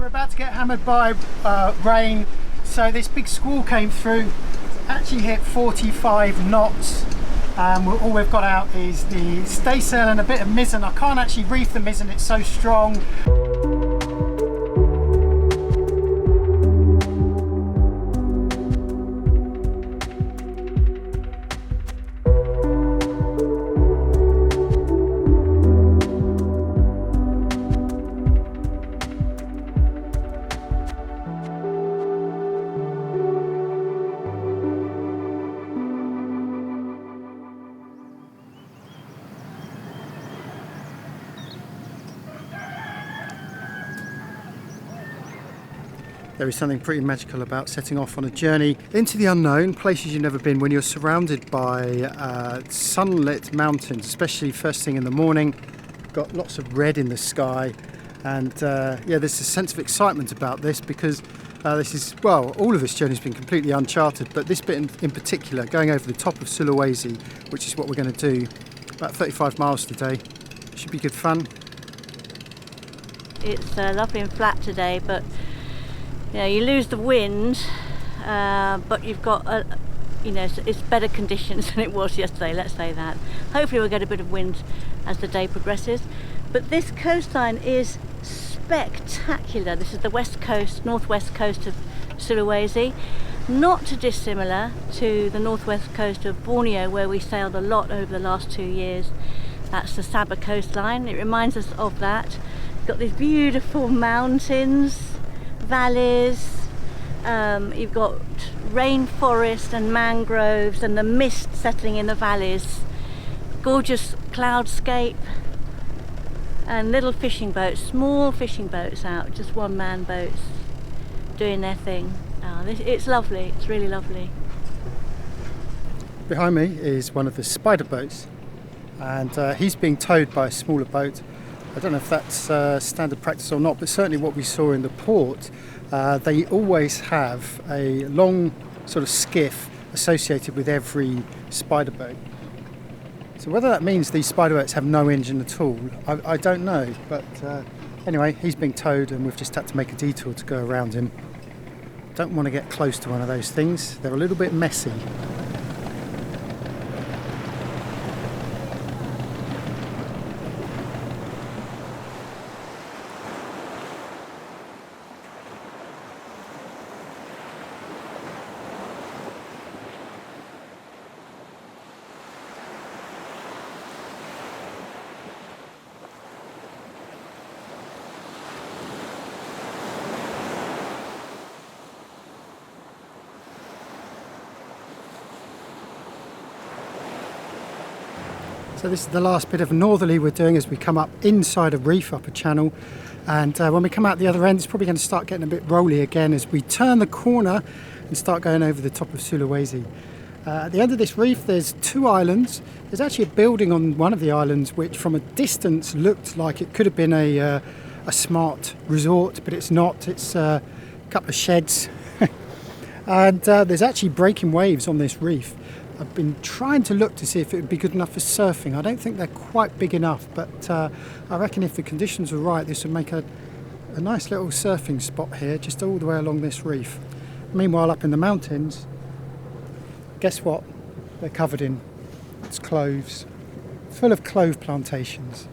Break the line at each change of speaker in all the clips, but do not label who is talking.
we're about to get hammered by rain. So this big squall came through, actually hit 45 knots. All we've got out is the staysail and a bit of mizzen. I can't actually reef the mizzen, it's so strong. There is something pretty magical about setting off on a journey into the unknown, places you've never been, when you're surrounded by sunlit mountains, especially first thing in the morning. Got lots of red in the sky, and yeah, there's a sense of excitement about this because this is, well, all of this journey has been completely uncharted, but this bit in particular, going over the top of Sulawesi, which is what we're going to do, about 35 miles today. Should be good fun.
It's lovely and flat today, but you know, you lose the wind, but you've got you know, it's better conditions than it was yesterday, let's say that. Hopefully we'll get a bit of wind as the day progresses. But this coastline is spectacular. This is the west coast, northwest coast of Sulawesi. Not too dissimilar to the northwest coast of Borneo, where we sailed a lot over the last 2 years. That's the Sabah coastline. It reminds us of that. You've got these beautiful mountains, valleys, you've got rainforest and mangroves and the mist settling in the valleys, gorgeous cloudscape, and little fishing boats, small fishing boats out, just one-man boats doing their thing. It's lovely, it's really lovely.
Behind me is one of the spider boats, and he's being towed by a smaller boat. I don't know if that's standard practice or not, but certainly what we saw in the port, they always have a long sort of skiff associated with every spider boat. So whether that means these spider boats have no engine at all, I don't know. But anyway, he's being towed and we've just had to make a detour to go around him. Don't want to get close to one of those things. They're a little bit messy. So this is the last bit of northerly we're doing as we come up inside a reef up a channel, and when we come out the other end it's probably going to start getting a bit rolly again as we turn the corner and start going over the top of Sulawesi. At the end of this reef there's 2 islands. There's actually a building on one of the islands which from a distance looked like it could have been a smart resort, but it's not. It's a couple of sheds and there's actually breaking waves on this reef. I've been trying to look to see if it would be good enough for surfing. I don't think they're quite big enough, but I reckon if the conditions are right, this would make a nice little surfing spot here, just all the way along this reef. Meanwhile, up in the mountains, guess what? They're covered in. It's cloves, full of clove plantations.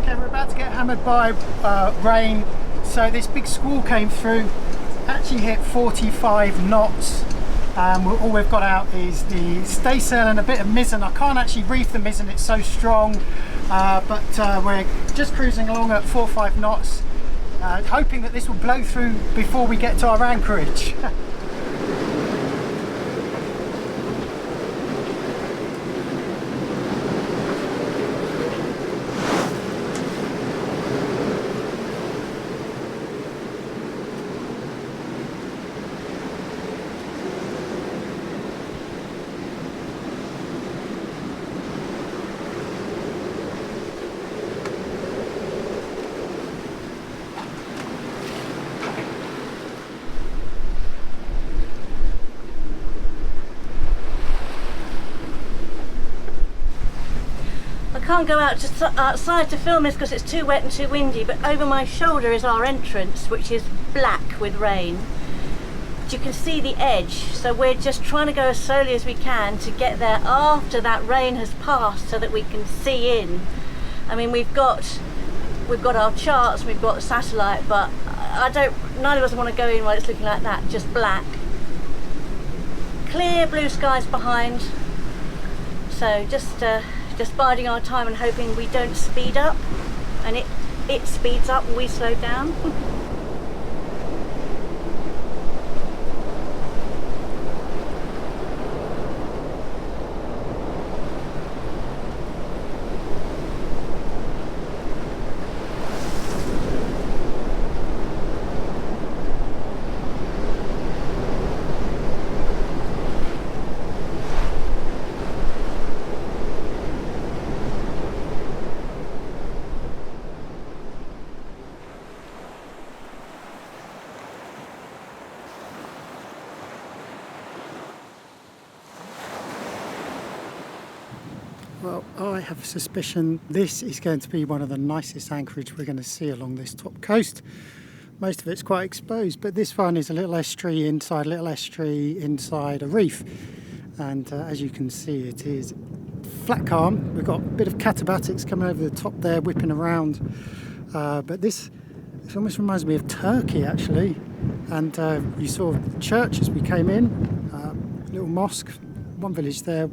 Okay, we're about to get hammered by rain. So this big squall came through, actually hit 45 knots. All we've got out is the staysail and a bit of mizzen. I can't actually reef the mizzen, it's so strong, but we're just cruising along at 4 or 5 knots, hoping that this will blow through before we get to our anchorage.
I can't go outside to film this because it's too wet and too windy, but over my shoulder is our entrance, which is black with rain. But you can see the edge, so we're just trying to go as slowly as we can to get there after that rain has passed so that we can see in. I mean, we've got our charts, we've got the satellite, but none of us want to go in while it's looking like that, just black. Clear blue skies behind, so just biding our time and hoping we don't speed up, and it speeds up and we slow down.
Well, I have a suspicion this is going to be one of the nicest anchorage we're going to see along this top coast. Most of it's quite exposed, but this one is a little estuary inside a reef. And as you can see, it is flat calm. We've got a bit of catabatics coming over the top there, whipping around. But this almost reminds me of Turkey, actually. And you saw the church as we came in, little mosque, one village there.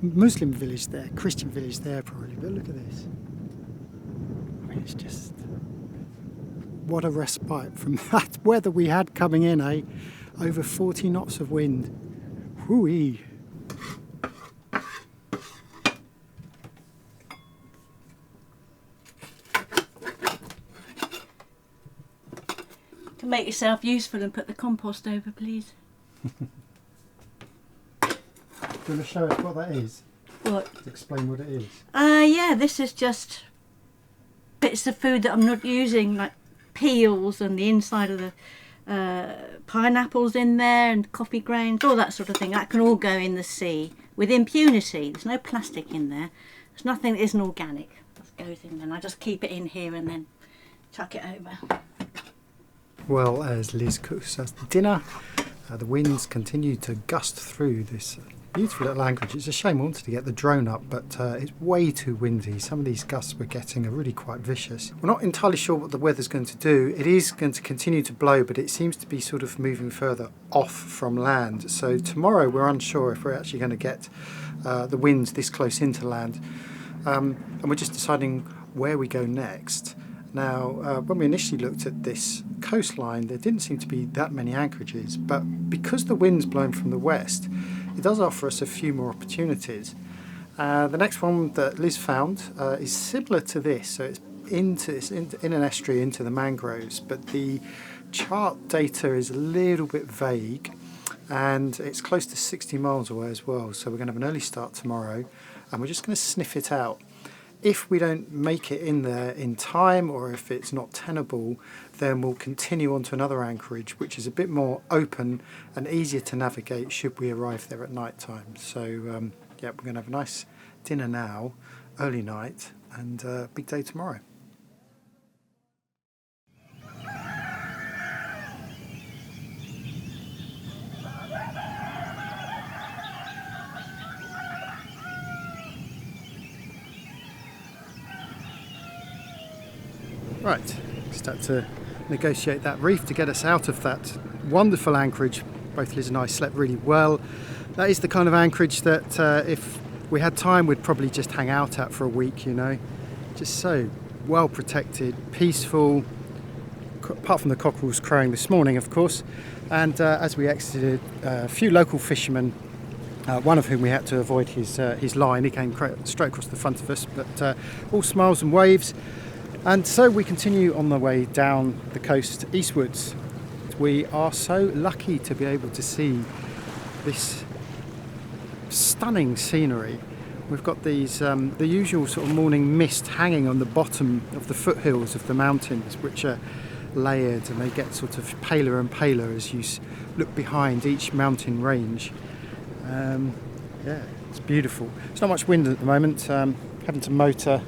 Muslim village there, Christian village there probably, but look at this. I mean, it's just, what a respite from that weather we had coming in, eh? Over 40 knots of wind. Whoo-wee.
To make yourself useful and put the compost over, please.
Do you want to show us what that is?
What?
To explain what it is.
Yeah, this is just bits of food that I'm not using, like peels and the inside of the pineapples in there and coffee grains, all that sort of thing. That can all go in the sea with impunity. There's no plastic in there. There's nothing that isn't organic. That goes in, and I just keep it in here and then chuck it over.
Well, as Liz cooks us dinner, the winds continue to gust through this beautiful little anchorage. It's a shame I wanted to get the drone up, but it's way too windy. Some of these gusts we're getting are really quite vicious. We're not entirely sure what the weather's going to do. It is going to continue to blow, but it seems to be sort of moving further off from land. So tomorrow we're unsure if we're actually going to get the winds this close into land. And we're just deciding where we go next. Now, when we initially looked at this coastline, there didn't seem to be that many anchorages, but because the wind's blowing from the west, it does offer us a few more opportunities. The next one that Liz found is similar to this, so it's in an estuary into the mangroves, but the chart data is a little bit vague, and it's close to 60 miles away as well, so we're going to have an early start tomorrow, and we're just going to sniff it out. If we don't make it in there in time, or if it's not tenable, then we'll continue on to another anchorage, which is a bit more open and easier to navigate should we arrive there at night time. So yeah, we're going to have a nice dinner now, early night, and big day tomorrow. Right, just had to negotiate that reef to get us out of that wonderful anchorage. Both Liz and I slept really well. That is the kind of anchorage that if we had time we'd probably just hang out at for a week, you know. Just so well protected, peaceful, apart from the cockerels crowing this morning, of course. And as we exited, a few local fishermen, one of whom we had to avoid his line. He came straight across the front of us, but all smiles and waves. And so we continue on the way down the coast eastwards. We are so lucky to be able to see this stunning scenery. We've got these the usual sort of morning mist hanging on the bottom of the foothills of the mountains, which are layered, and they get sort of paler and paler as you look behind each mountain range. Yeah, it's beautiful. It's not much wind at the moment, having to motor,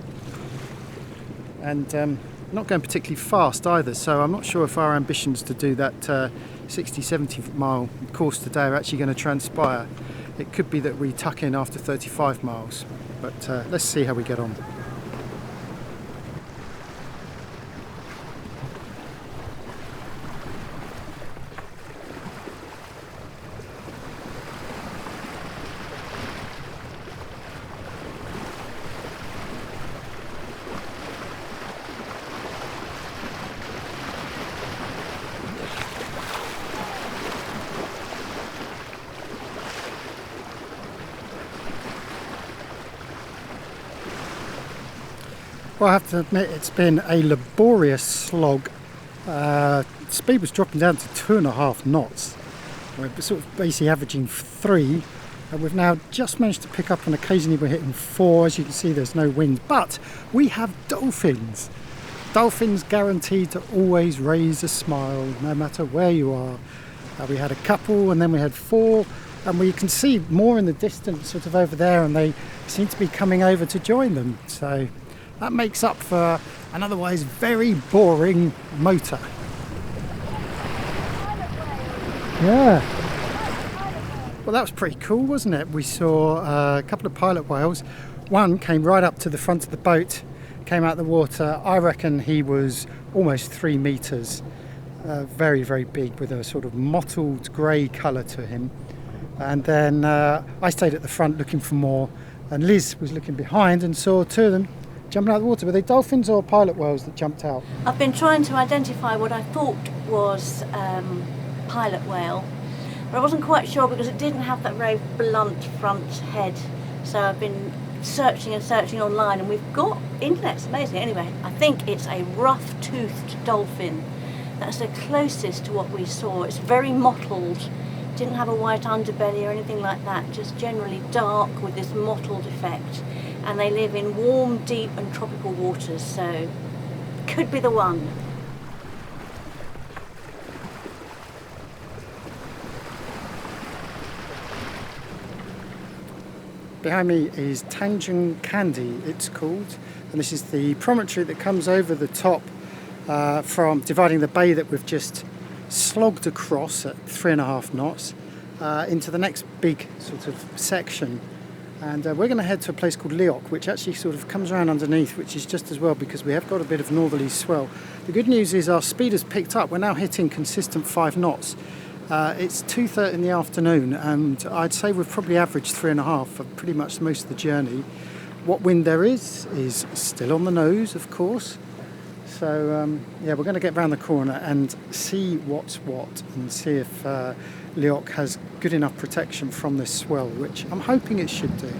and not going particularly fast either, so I'm not sure if our ambitions to do that 60-70 mile course today are actually going to transpire. It could be that we tuck in after 35 miles, but let's see how we get on. Well, I have to admit it's been a laborious slog. Speed was dropping down to 2.5 knots. We're sort of basically averaging 3, and we've now just managed to pick up, and occasionally we're hitting 4. As you can see, there's no wind, but we have dolphins. Dolphins guaranteed to always raise a smile no matter where you are. We had a couple, and then we had 4, and we can see more in the distance sort of over there, and they seem to be coming over to join them. So that makes up for an otherwise very boring motor. Yeah. Well, that was pretty cool, wasn't it? We saw a couple of pilot whales. One came right up to the front of the boat, came out of the water. I reckon he was almost 3 meters. Very, very big, with a sort of mottled grey colour to him. And then I stayed at the front looking for more, and Liz was looking behind and saw 2 of them jumping out of the water. Were they dolphins or pilot whales that jumped out?
I've been trying to identify what I thought was pilot whale, but I wasn't quite sure because it didn't have that very blunt front head. So I've been searching and searching online, and we've got internet. It's amazing. Anyway, I think it's a rough-toothed dolphin. That's the closest to what we saw. It's very mottled. Didn't have a white underbelly or anything like that. Just generally dark with this mottled effect. And they live in warm, deep and tropical waters, so could be the one.
Behind me is Tanjung Kandi, it's called, and this is the promontory that comes over the top from dividing the bay that we've just slogged across at 3.5 knots into the next big sort of section. And we're going to head to a place called Leok, which actually sort of comes around underneath, which is just as well because we have got a bit of northerly swell. The good news is our speed has picked up. We're now hitting consistent 5 knots. It's 2:30 in the afternoon, and I'd say we've probably averaged 3.5 for pretty much most of the journey. What wind there is still on the nose, of course. So yeah, we're going to get round the corner and see what's what, and see if Leok has good enough protection from this swell, which I'm hoping it should do.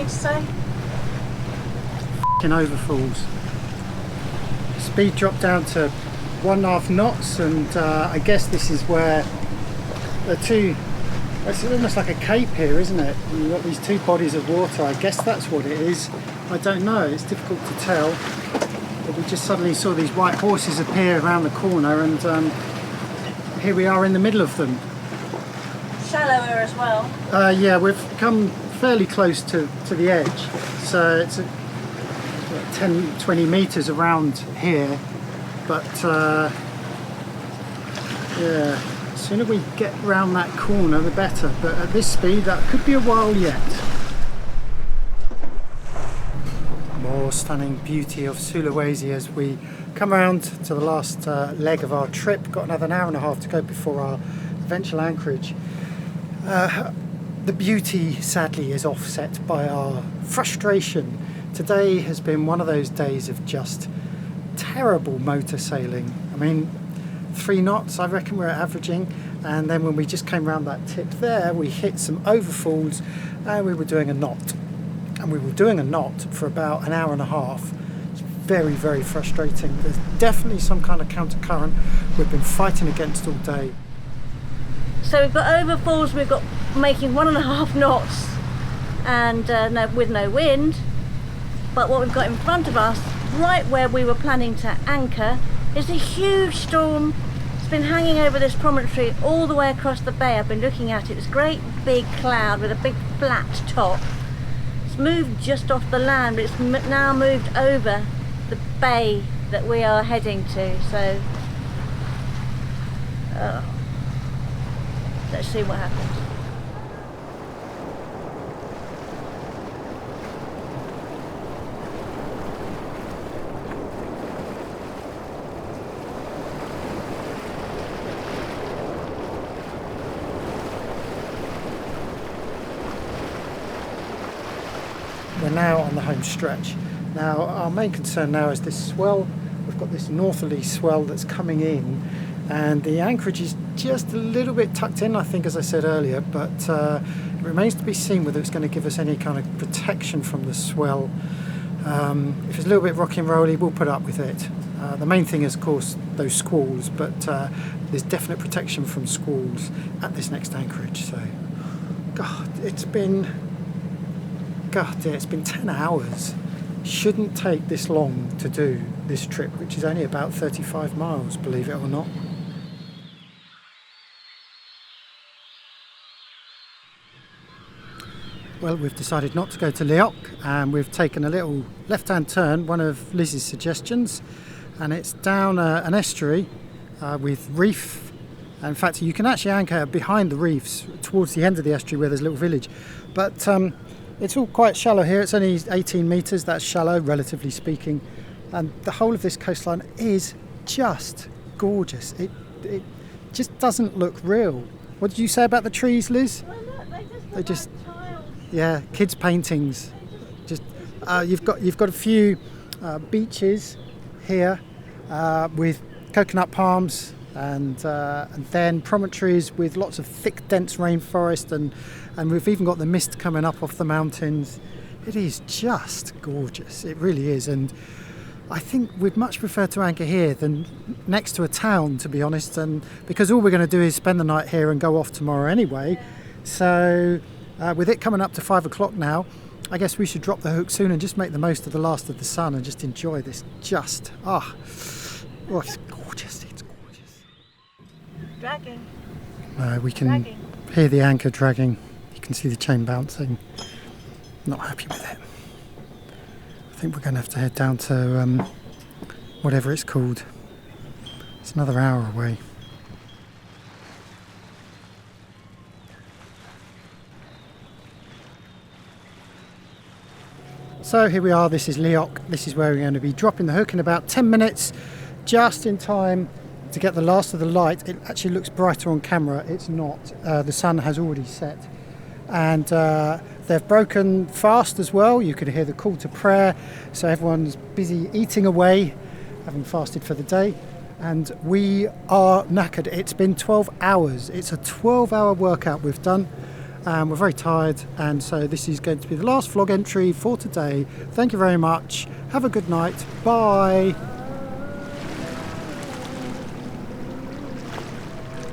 anything to say?
F***ing overfalls. Speed dropped down to 1.5 knots, and I guess this is where the two, it's almost like a cape here, isn't it? You've got these two bodies of water. I guess that's what it is. I don't know, it's difficult to tell. But we just suddenly saw these white horses appear around the corner, and here we are in the middle of them.
Shallower as well.
Yeah, we've come fairly close to the edge, so it's 10-20 metres around here, but yeah, the sooner we get round that corner the better, but at this speed that could be a while yet. More stunning beauty of Sulawesi as we come around to the last leg of our trip. Got another 1.5 hours to go before our eventual anchorage. The beauty sadly is offset by our frustration. Today has been one of those days of just terrible motor sailing. I mean, 3 knots I reckon we're averaging, and then when we just came around that tip there we hit some overfalls and we were doing a knot. And we were doing a knot for about 1.5 hours. It's very, very frustrating. There's definitely some kind of counter-current we've been fighting against all day.
So we've got overfalls, we've got making 1.5 knots and with no wind. But what we've got in front of us, right where we were planning to anchor, is a huge storm. It's been hanging over this promontory all the way across the bay. I've been looking at it. It's a great big cloud with a big flat top. It's moved just off the land, but it's now moved over the bay that we are heading to. So let's see what happens.
We're now on the home stretch. Now our main concern now is this swell. We've got this northerly swell that's coming in, and the anchorage is just a little bit tucked in, I think, as I said earlier, but it remains to be seen whether it's going to give us any kind of protection from the swell. If it's a little bit rocky and rolly, we'll put up with it. The main thing is, of course, those squalls, but there's definite protection from squalls at this next anchorage. So, God, it's been 10 hours. Shouldn't take this long to do this trip, which is only about 35 miles, believe it or not. Well, we've decided not to go to Leok, and we've taken a little left-hand turn, one of Liz's suggestions, and it's down an estuary with reef. In fact, you can actually anchor behind the reefs towards the end of the estuary where there's a little village, but it's all quite shallow here. It's only 18 metres, that's shallow, relatively speaking. And the whole of this coastline is just gorgeous. It just doesn't look real. What did you say about the trees, Liz?
Well, look,
they just
like tiles.
Yeah, kids' paintings. Just you've got a few beaches here with coconut palms, and then promontories with lots of thick, dense rainforest, and we've even got the mist coming up off the mountains. It is just gorgeous, it really is, and I think we'd much prefer to anchor here than next to a town, to be honest, and because all we're going to do is spend the night here and go off tomorrow anyway. So with it coming up to 5 o'clock now, I guess we should drop the hook soon and just make the most of the last of the sun and just enjoy this. It's gorgeous, it's gorgeous.
Dragging.
We can hear the anchor dragging. You can see the chain bouncing. Not happy with it. I think we're going to have to head down to whatever it's called. It's another hour away. So here we are, this is Leok. This is where we're going to be dropping the hook in about 10 minutes, just in time to get the last of the light. It actually looks brighter on camera, it's not. The sun has already set. And they've broken fast as well. You could hear the call to prayer. So everyone's busy eating away, having fasted for the day. And we are knackered. It's been 12 hours. It's a 12-hour workout we've done. and we're very tired, and so this is going to be the last vlog entry for today. Thank you very much. Have a good night. Bye.